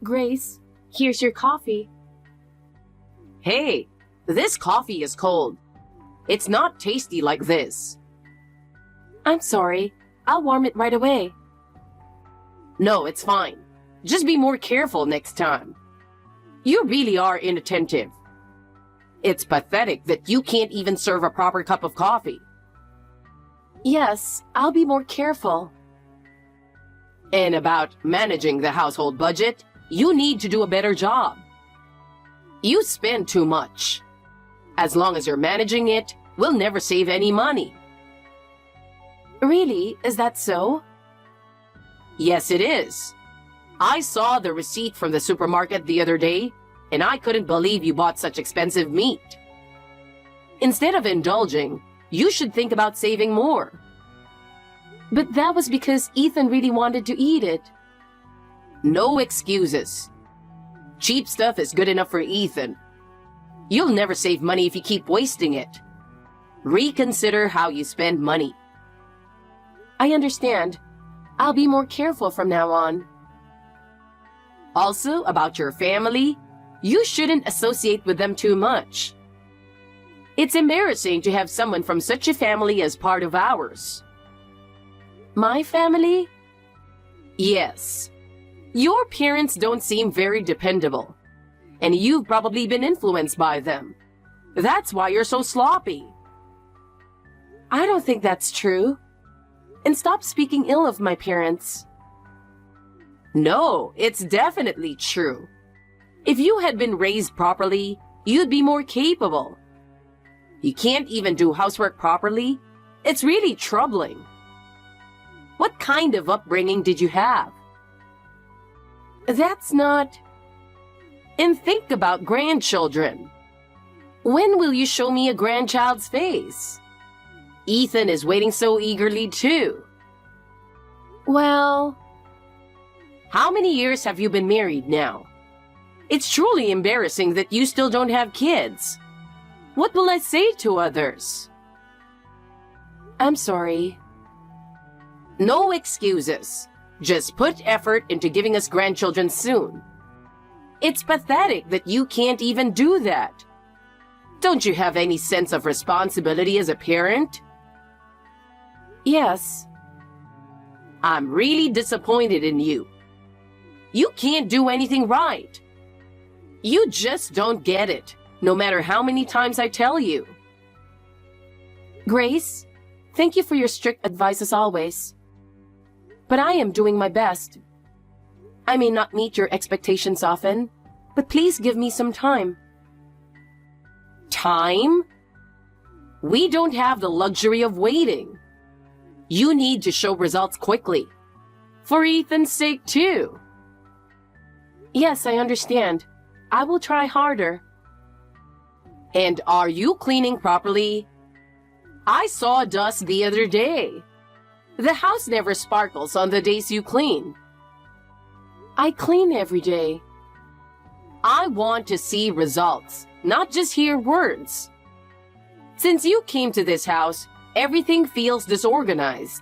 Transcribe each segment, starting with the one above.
Grace, here's your coffee. Hey, this coffee is cold. It's not tasty like this. I'm sorry. I'll warm it right away. No, it's fine. Just be more careful next time. You really are inattentive. It's pathetic that you can't even serve a proper cup of coffee. Yes, I'll be more careful. And about managing the household budget, you need to do a better job. You spend too much. As long as you're managing it, we'll never save any money. Really? Is that so? Yes, it is. I saw the receipt from the supermarket the other day, and I couldn't believe you bought such expensive meat. Instead of indulging, you should think about saving more. But that was because Ethan really wanted to eat it. No excuses. Cheap stuff is good enough for Ethan. You'll never save money if you keep wasting it. Reconsider how you spend money. I understand. I'll be more careful from now on. Also, about your family, you shouldn't associate with them too much. It's embarrassing to have someone from such a family as part of ours. My family? Yes. Your parents don't seem very dependable, and you've probably been influenced by them. That's why you're so sloppy. I don't think that's true. And stop speaking ill of my parents. No, it's definitely true. If you had been raised properly, you'd be more capable. You can't even do housework properly? It's really troubling. What kind of upbringing did you have? That's not... And think about grandchildren. When will you show me a grandchild's face? Ethan is waiting so eagerly too. Well... How many years have you been married now? It's truly embarrassing that you still don't have kids. What will I say to others? I'm sorry. No excuses. Just put effort into giving us grandchildren soon. It's pathetic that you can't even do that. Don't you have any sense of responsibility as a parent? Yes. I'm really disappointed in you. You can't do anything right. You just don't get it, no matter how many times I tell you. Grace, thank you for your strict advice as always. But I am doing my best. I may not meet your expectations often, but please give me some time. Time? We don't have the luxury of waiting. You need to show results quickly. For Ethan's sake, too. Yes, I understand. I will try harder. And are you cleaning properly? I saw dust the other day. The house never sparkles on the days you clean. I clean every day. I want to see results, not just hear words. Since you came to this house, everything feels disorganized.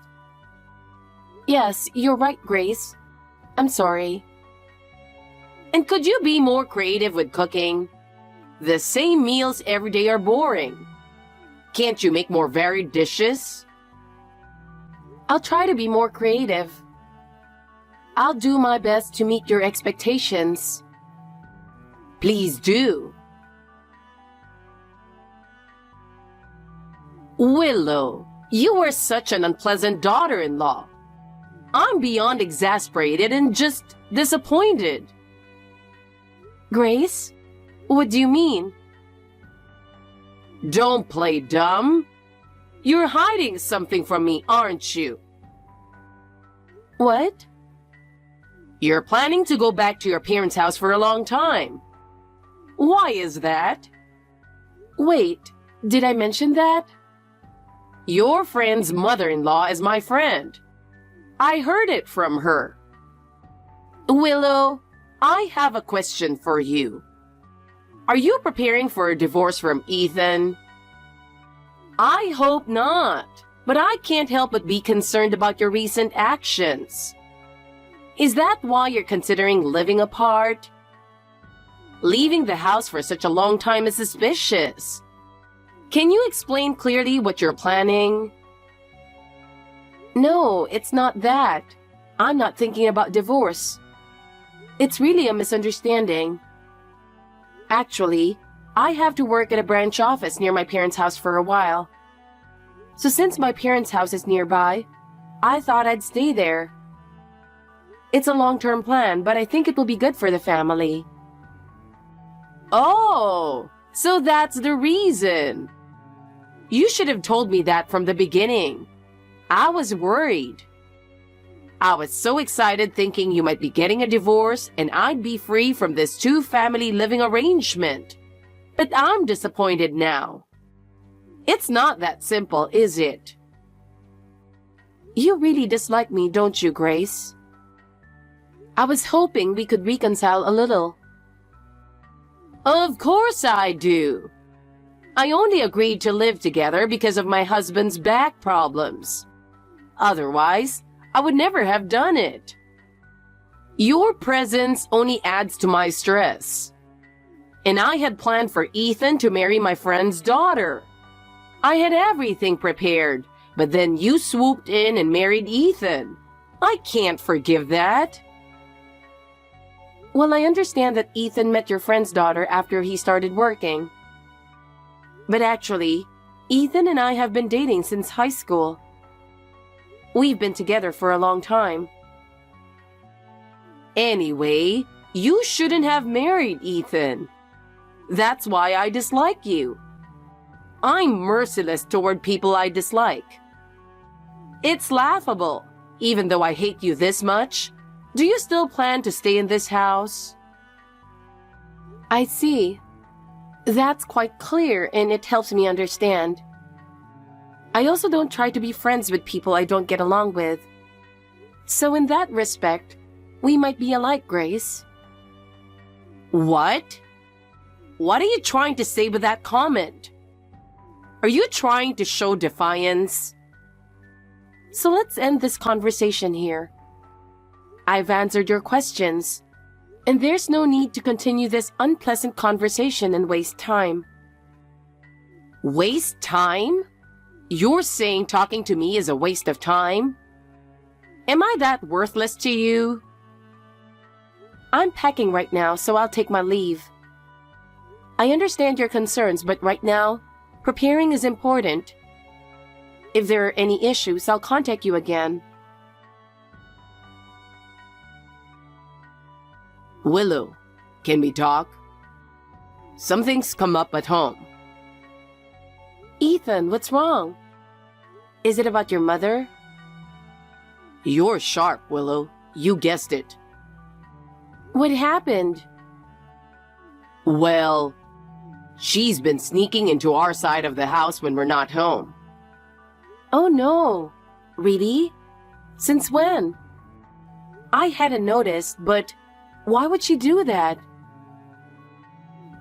Yes, you're right, Grace. I'm sorry. And could you be more creative with cooking? The same meals every day are boring. Can't you make more varied dishes? I'll try to be more creative. I'll do my best to meet your expectations. Please do. Willow, you are such an unpleasant daughter-in-law. I'm beyond exasperated and just disappointed. Grace? What do you mean? Don't play dumb. You're hiding something from me, aren't you? What? You're planning to go back to your parents' house for a long time. Why is that? Wait, did I mention that? Your friend's mother-in-law is my friend. I heard it from her. Willow, I have a question for you. Are you preparing for a divorce from Ethan? I hope not, but I can't help but be concerned about your recent actions. Is that why you're considering living apart? Leaving the house for such a long time is suspicious. Can you explain clearly what you're planning? No, it's not that. I'm not thinking about divorce. It's really a misunderstanding. Actually, I have to work at a branch office near my parents' house for a while. So since my parents' house is nearby, I thought I'd stay there. It's a long-term plan, but I think it will be good for the family. Oh, so that's the reason. You should have told me that from the beginning. I was worried. I was so excited thinking you might be getting a divorce and I'd be free from this two-family living arrangement. But I'm disappointed now. It's not that simple, is it? You really dislike me, don't you, Grace? I was hoping we could reconcile a little. Of course I do. I only agreed to live together because of my husband's back problems. Otherwise, I would never have done it. Your presence only adds to my stress. And I had planned for Ethan to marry my friend's daughter. I had everything prepared, but then you swooped in and married Ethan. I can't forgive that. Well, I understand that Ethan met your friend's daughter after he started working. But actually, Ethan and I have been dating since high school. We've been together for a long time. Anyway, you shouldn't have married Ethan. That's why I dislike you. I'm merciless toward people I dislike. It's laughable. Even though I hate you this much, do you still plan to stay in this house? I see. That's quite clear and it helps me understand. I also don't try to be friends with people I don't get along with. So in that respect, we might be alike, Grace. What? What are you trying to say with that comment? Are you trying to show defiance? So let's end this conversation here. I've answered your questions, and there's no need to continue this unpleasant conversation and waste time. Waste time? You're saying talking to me is a waste of time? Am I that worthless to you? I'm packing right now, so I'll take my leave. I understand your concerns, but right now, preparing is important. If there are any issues, I'll contact you again. Willow, can we talk? Something's come up at home. Ethan, what's wrong? Is it about your mother? You're sharp, Willow. You guessed it. What happened? Well, she's been sneaking into our side of the house when we're not home. Oh no. Really? Since when? I hadn't noticed, but why would she do that?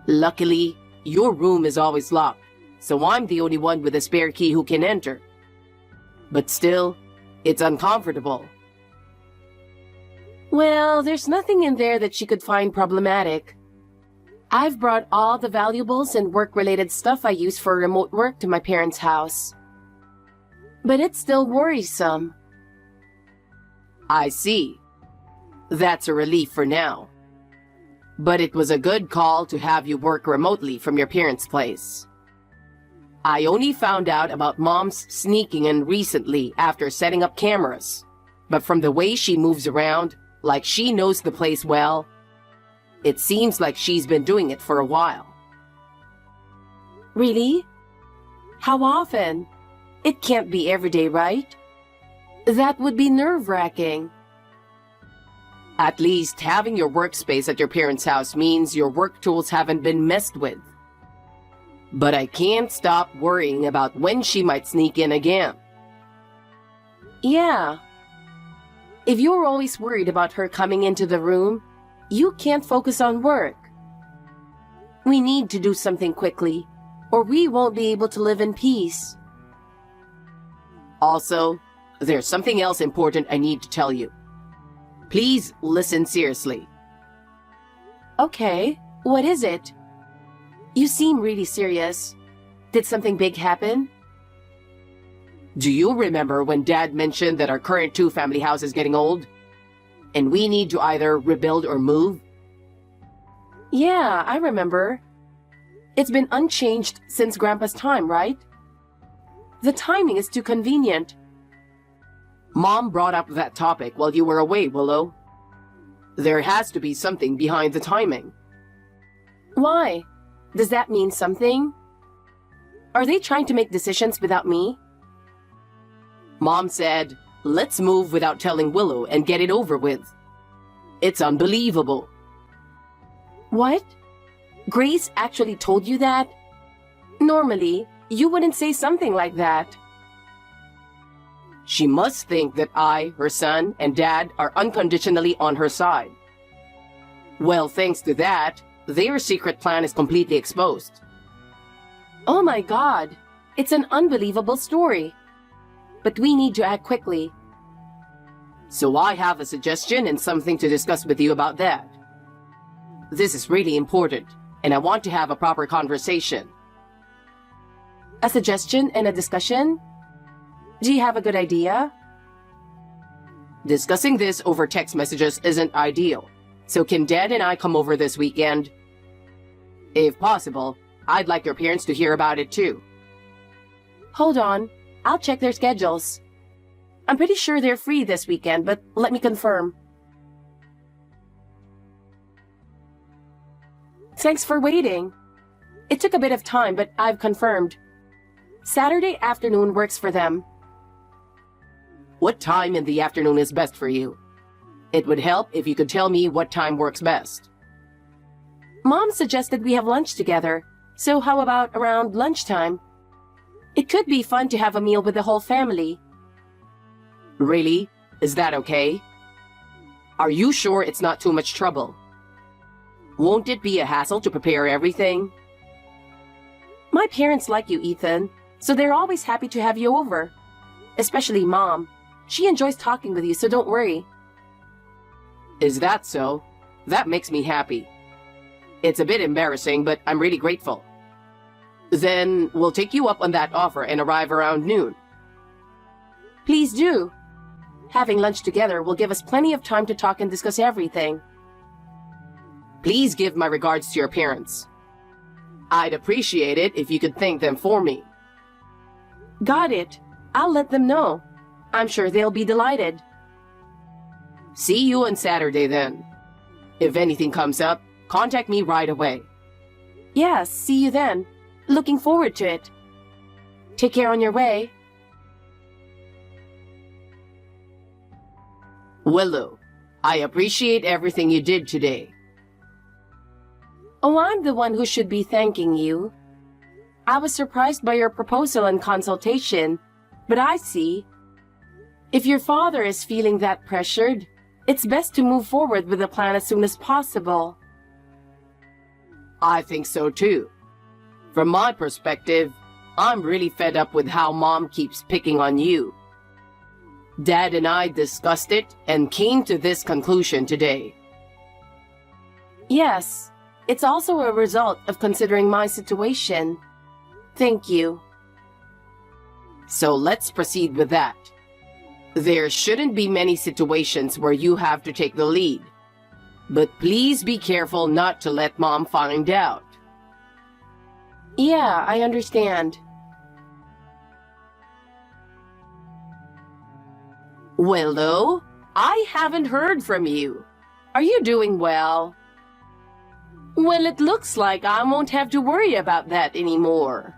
Luckily, your room is always locked, so I'm the only one with a spare key who can enter. But still, it's uncomfortable. Well, there's nothing in there that she could find problematic. I've brought all the valuables and work-related stuff I use for remote work to my parents' house. But it's still worrisome. I see. That's a relief for now. But it was a good call to have you work remotely from your parents' place. I only found out about Mom's sneaking in recently after setting up cameras. But from the way she moves around, like she knows the place well, it seems like she's been doing it for a while. Really? How often? It can't be every day, right? That would be nerve-wracking. At least having your workspace at your parents' house means your work tools haven't been messed with. But I can't stop worrying about when she might sneak in again. Yeah. If you're always worried about her coming into the room, you can't focus on work. We need to do something quickly, or we won't be able to live in peace. Also, there's something else important I need to tell you. Please listen seriously. Okay, what is it? You seem really serious. Did something big happen? Do you remember when Dad mentioned that our current two-family house is getting old? And we need to either rebuild or move? Yeah, I remember. It's been unchanged since Grandpa's time, right? The timing is too convenient. Mom brought up that topic while you were away, Willow. There has to be something behind the timing. Why? Does that mean something? Are they trying to make decisions without me? Mom said, let's move without telling Willow and get it over with. It's unbelievable. What? Grace actually told you that? Normally, you wouldn't say something like that. She must think that I, her son, and Dad are unconditionally on her side. Well, thanks to that, their secret plan is completely exposed. Oh my God, it's an unbelievable story. But we need to act quickly. So I have a suggestion and something to discuss with you about that. This is really important, and I want to have a proper conversation. A suggestion and a discussion? Do you have a good idea? Discussing this over text messages isn't ideal, so can Dad and I come over this weekend? If possible, I'd like your parents to hear about it too. Hold on, I'll check their schedules. I'm pretty sure they're free this weekend, but let me confirm. Thanks for waiting. It took a bit of time, but I've confirmed. Saturday afternoon works for them. What time in the afternoon is best for you? It would help if you could tell me what time works best. Mom suggested we have lunch together, so how about around lunchtime? It could be fun to have a meal with the whole family. Really? Is that okay? Are you sure it's not too much trouble? Won't it be a hassle to prepare everything? My parents like you, Ethan, so they're always happy to have you over. Especially Mom. She enjoys talking with you, so don't worry. Is that so? That makes me happy. It's a bit embarrassing, but I'm really grateful. Then we'll take you up on that offer and arrive around noon. Please do. Having lunch together will give us plenty of time to talk and discuss everything. Please give my regards to your parents. I'd appreciate it if you could thank them for me. Got it. I'll let them know. I'm sure they'll be delighted. See you on Saturday then. If anything comes up, contact me right away. Yes, see you then. Looking forward to it. Take care on your way. Willow, I appreciate everything you did today. Oh, I'm the one who should be thanking you. I was surprised by your proposal and consultation, but I see. If your father is feeling that pressured, it's best to move forward with the plan as soon as possible. I think so too. From my perspective, I'm really fed up with how Mom keeps picking on you. Dad and I discussed it and came to this conclusion today. Yes, it's also a result of considering my situation. Thank you. So let's proceed with that. There shouldn't be many situations where you have to take the lead. But please be careful not to let Mom find out. Yeah, I understand. Willow, I haven't heard from you. Are you doing well? Well, it looks like I won't have to worry about that anymore.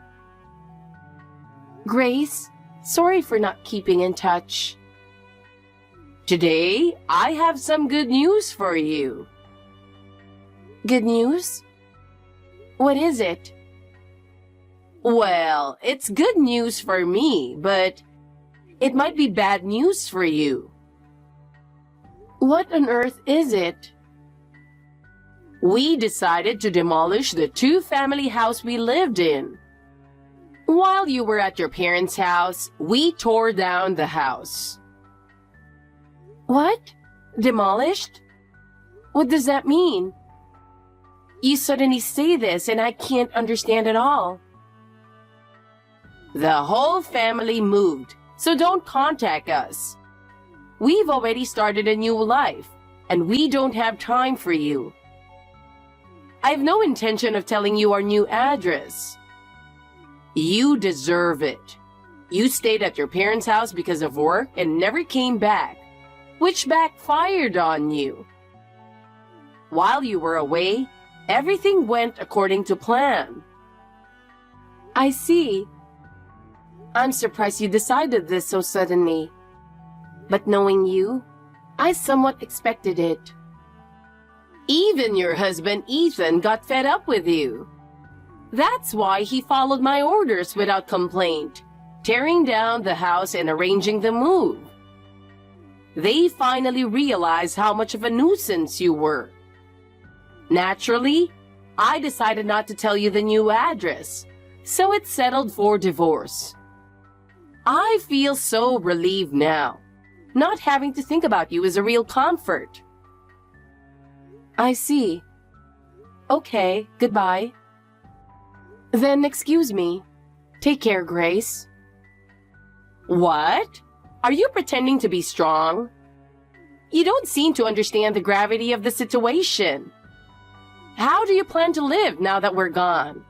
Grace, sorry for not keeping in touch. Today, I have some good news for you. Good news? What is it? Well, it's good news for me, but it might be bad news for you. What on earth is it? We decided to demolish the two-family house we lived in. While you were at your parents' house, we tore down the house. What? Demolished? What does that mean? You suddenly say this and I can't understand at all. The whole family moved, so don't contact us. We've already started a new life, and we don't have time for you. I have no intention of telling you our new address. You deserve it. You stayed at your parents' house because of work and never came back, which backfired on you. While you were away, everything went according to plan. I see. I'm surprised you decided this so suddenly. But knowing you, I somewhat expected it. Even your husband Ethan got fed up with you. That's why he followed my orders without complaint, tearing down the house and arranging the move. They finally realized how much of a nuisance you were. Naturally, I decided not to tell you the new address, so it settled for divorce. I feel so relieved now. Not having to think about you is a real comfort. I see. Okay, goodbye. Then excuse me. Take care, Grace. What? Are you pretending to be strong? You don't seem to understand the gravity of the situation. How do you plan to live now that we're gone?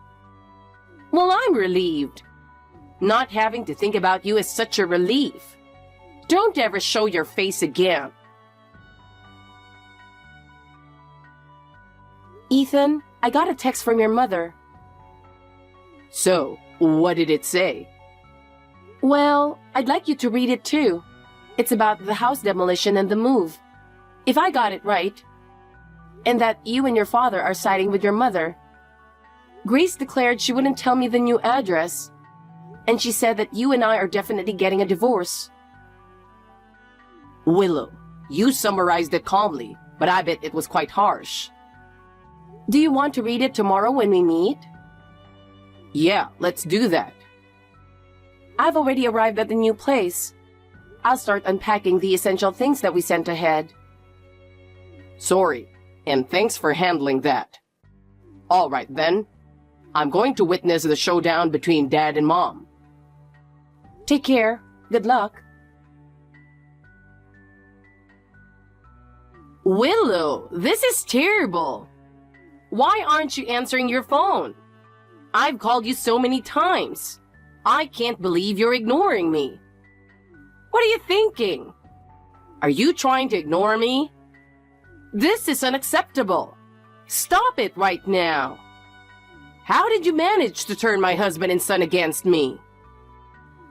Well, I'm relieved. Not having to think about you is such a relief. Don't ever show your face again. Ethan, I got a text from your mother. So, what did it say? Well, I'd like you to read it too. It's about the house demolition and the move. If I got it right, and that you and your father are siding with your mother. Grace declared she wouldn't tell me the new address, and she said that you and I are definitely getting a divorce. Willow, you summarized it calmly, but I bet it was quite harsh. Do you want to read it tomorrow when we meet? Yeah, let's do that. I've already arrived at the new place. I'll start unpacking the essential things that we sent ahead. Sorry, and thanks for handling that. All right then. I'm going to witness the showdown between Dad and Mom. Take care. Good luck. Willow, this is terrible. Why aren't you answering your phone? I've called you so many times. I can't believe you're ignoring me. What are you thinking? Are you trying to ignore me? This is unacceptable. Stop it right now. How did you manage to turn my husband and son against me?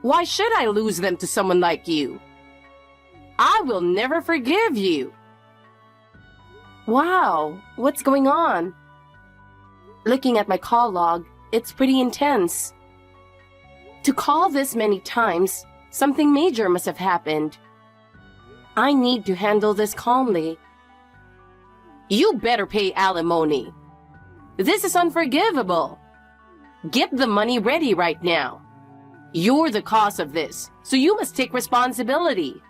Why should I lose them to someone like you? I will never forgive you. Wow, what's going on? Looking at my call log, it's pretty intense. To call this many times, something major must have happened. I need to handle this calmly. You better pay alimony. This is unforgivable. Get the money ready right now. You're the cause of this, so you must take responsibility.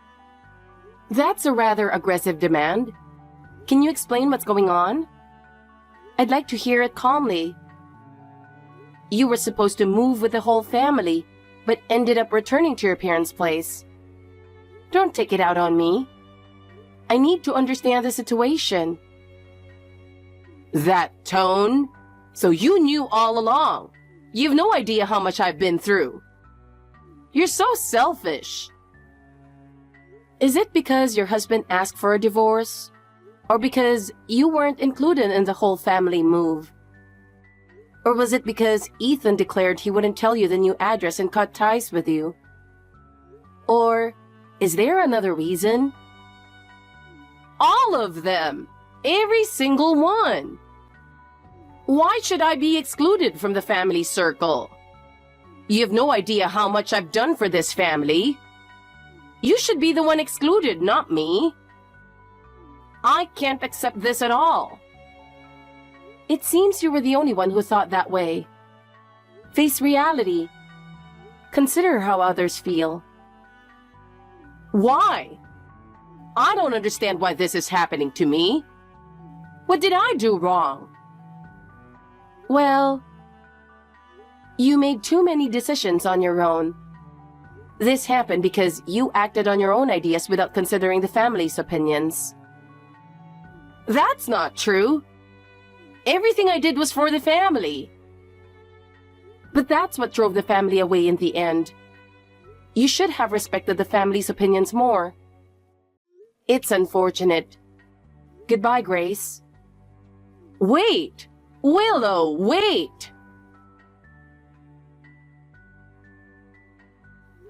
That's a rather aggressive demand. Can you explain what's going on? I'd like to hear it calmly. You were supposed to move with the whole family, but ended up returning to your parents' place. Don't take it out on me. I need to understand the situation. That tone? So you knew all along. You've no idea how much I've been through. You're so selfish. Is it because your husband asked for a divorce? Or because you weren't included in the whole family move? Or was it because Ethan declared he wouldn't tell you the new address and cut ties with you? Or is there another reason? All of them. Every single one. Why should I be excluded from the family circle? You have no idea how much I've done for this family. You should be the one excluded, not me. I can't accept this at all. It seems you were the only one who thought that way. Face reality. Consider how others feel. Why? I don't understand why this is happening to me. What did I do wrong? Well, you made too many decisions on your own. This happened because you acted on your own ideas without considering the family's opinions. That's not true. Everything I did was for the family. But that's what drove the family away in the end. You should have respected the family's opinions more. It's unfortunate. Goodbye, Grace. Wait! Willow, wait!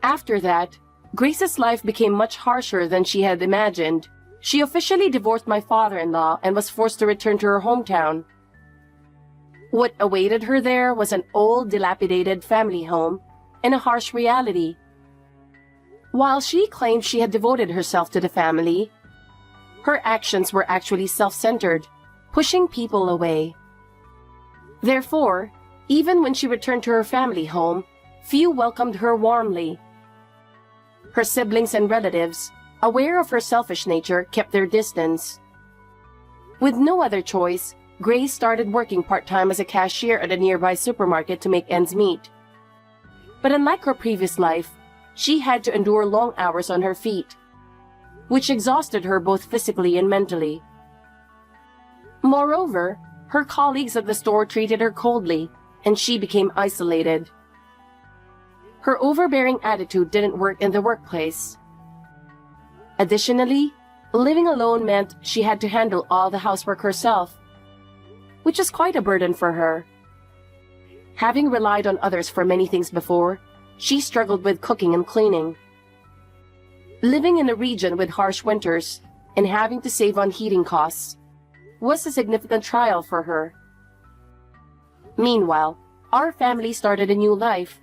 After that, Grace's life became much harsher than she had imagined. She officially divorced my father-in-law and was forced to return to her hometown. What awaited her there was an old, dilapidated family home and a harsh reality. While she claimed she had devoted herself to the family, her actions were actually self-centered, pushing people away. Therefore, even when she returned to her family home, few welcomed her warmly. Her siblings and relatives, aware of her selfish nature, kept their distance. With no other choice, Grace started working part-time as a cashier at a nearby supermarket to make ends meet. But unlike her previous life, she had to endure long hours on her feet, which exhausted her both physically and mentally. Moreover, her colleagues at the store treated her coldly, and she became isolated. Her overbearing attitude didn't work in the workplace. Additionally, living alone meant she had to handle all the housework herself, which is quite a burden for her. Having relied on others for many things before, she struggled with cooking and cleaning. Living in a region with harsh winters and having to save on heating costs was a significant trial for her. Meanwhile, our family started a new life.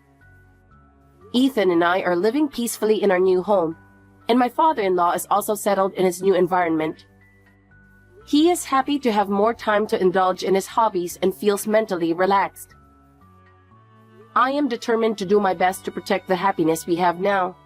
Ethan and I are living peacefully in our new home, and my father-in-law is also settled in his new environment. He is happy to have more time to indulge in his hobbies and feels mentally relaxed. I am determined to do my best to protect the happiness we have now.